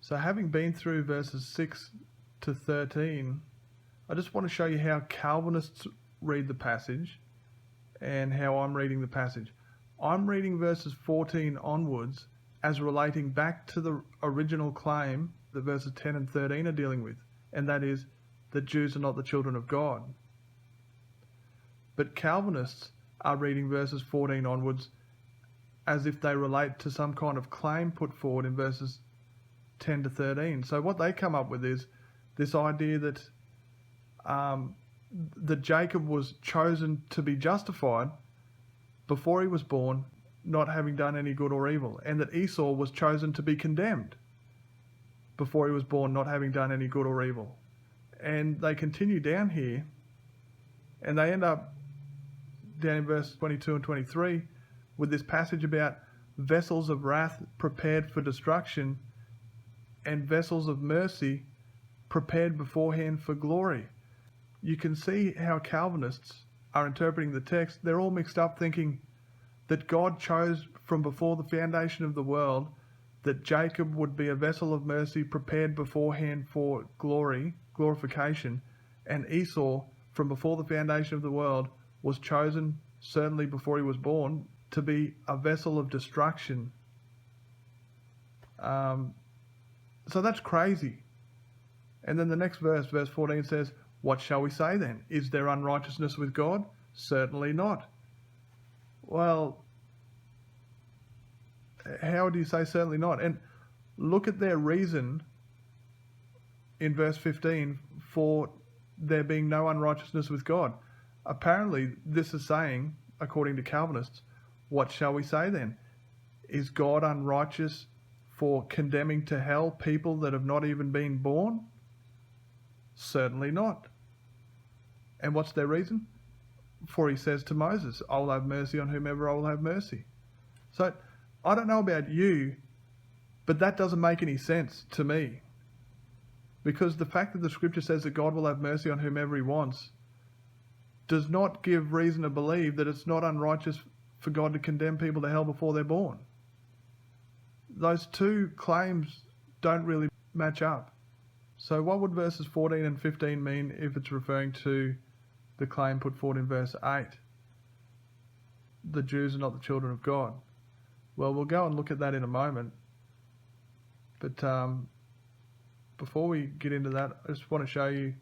So having been through verses 6 to 13, I just want to show you how Calvinists read the passage and how I'm reading the passage. I'm reading verses 14 onwards as relating back to the original claim that verses 10 and 13 are dealing with, and that is that Jews are not the children of God. But Calvinists are reading verses 14 onwards as if they relate to some kind of claim put forward in verses 10 to 13. So what they come up with is this idea that that Jacob was chosen to be justified before he was born, not having done any good or evil, and that Esau was chosen to be condemned before he was born, not having done any good or evil. And they continue down here, and they end up down in verse 22 and 23 with this passage about vessels of wrath prepared for destruction and vessels of mercy prepared beforehand for glory. You can see how Calvinists are interpreting the text. They're all mixed up, thinking that God chose from before the foundation of the world that Jacob would be a vessel of mercy prepared beforehand for glorification, and Esau from before the foundation of the world was chosen, certainly before he was born, to be a vessel of destruction. So that's crazy. And then the next verse, verse 14 says, "What shall we say then? Is there unrighteousness with God? Certainly not." Well, how do you say certainly not? And look at their reason in verse 15 for there being no unrighteousness with God. Apparently, this is saying, according to Calvinists, what shall we say then? Is God unrighteous for condemning to hell people that have not even been born? Certainly not. And what's their reason? For he says to Moses, "I will have mercy on whomever I will have mercy." So I don't know about you, but that doesn't make any sense to me. Because the fact that the scripture says that God will have mercy on whomever he wants does not give reason to believe that it's not unrighteous for God to condemn people to hell before they're born. Those two claims don't really match up. So what would verses 14 and 15 mean if it's referring to the claim put forward in verse 8? The Jews are not the children of God. Well, we'll go and look at that in a moment. But before we get into that, I just want to show you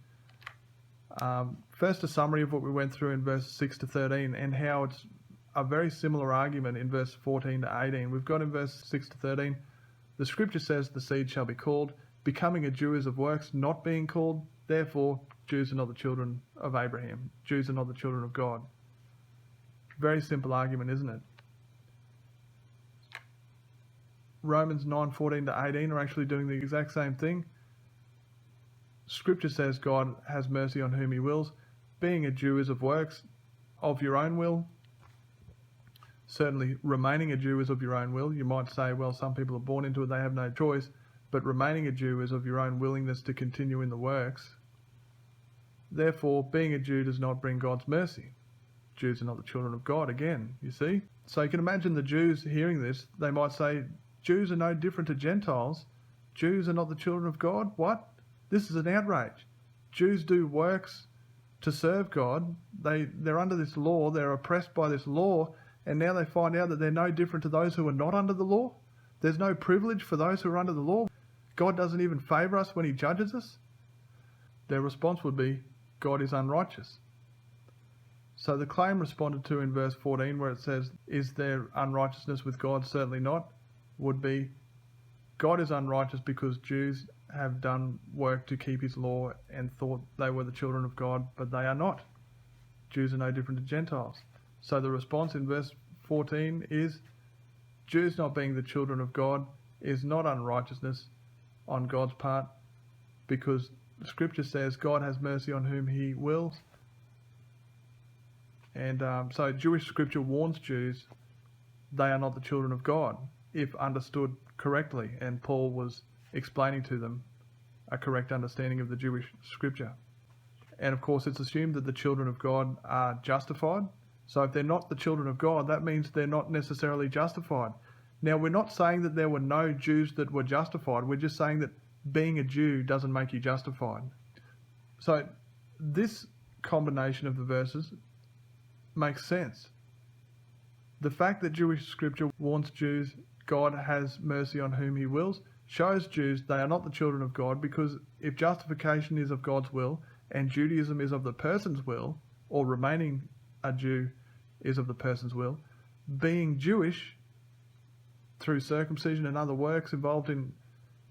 first a summary of what we went through in verses 6 to 13 and how it's a very similar argument in verse 14 to 18. We've got in verse 6 to 13, the scripture says the seed shall be called. Becoming a Jew is of works, not being called. Therefore, Jews are not the children of Abraham. Jews are not the children of God. Very simple argument, isn't it? Romans 9:14 to 18 are actually doing the exact same thing. Scripture says God has mercy on whom he wills. Being a Jew is of works, of your own will. Certainly, remaining a Jew is of your own will. You might say, well, some people are born into it, they have no choice. But remaining a Jew is of your own willingness to continue in the works. Therefore, being a Jew does not bring God's mercy. Jews are not the children of God, again, you see. So you can imagine the Jews hearing this, they might say, Jews are no different to Gentiles. Jews are not the children of God? What? This is an outrage. Jews do works to serve God. They're under this law, they're oppressed by this law, and now they find out that they're no different to those who are not under the law. There's no privilege for those who are under the law. God doesn't even favour us when he judges us. Their response would be, God is unrighteous. So the claim responded to in verse 14 where it says, is there unrighteousness with God? Certainly not. Would be, God is unrighteous because Jews have done work to keep his law and thought they were the children of God, but they are not. Jews are no different to Gentiles. So the response in verse 14 is, Jews not being the children of God is not unrighteousness on God's part, because the scripture says God has mercy on whom he wills. And so Jewish scripture warns Jews they are not the children of God, if understood correctly, and Paul was explaining to them a correct understanding of the Jewish scripture. And of course it's assumed that the children of God are justified. So if they're not the children of God, that means they're not necessarily justified. Now, we're not saying that there were no Jews that were justified. We're just saying that being a Jew doesn't make you justified. So this combination of the verses makes sense. The fact that Jewish scripture warns Jews God has mercy on whom he wills shows Jews they are not the children of God, because if justification is of God's will and Judaism is of the person's will, or remaining a Jew is of the person's will, being Jewish through circumcision and other works involved in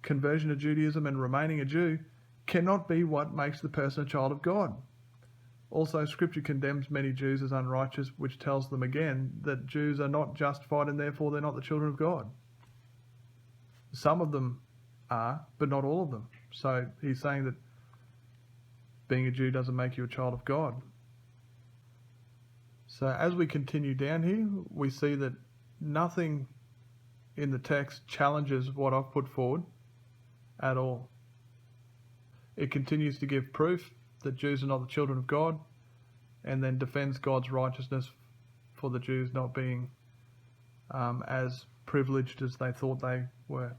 conversion to Judaism and remaining a Jew cannot be what makes the person a child of God. Also, Scripture condemns many Jews as unrighteous, which tells them again that Jews are not justified and therefore they're not the children of God. Some of them are, but not all of them. So he's saying that being a Jew doesn't make you a child of God. So as we continue down here, we see that nothing in the text challenges what I've put forward at all. It continues to give proof that Jews are not the children of God, and then defends God's righteousness for the Jews not being as privileged as they thought they were.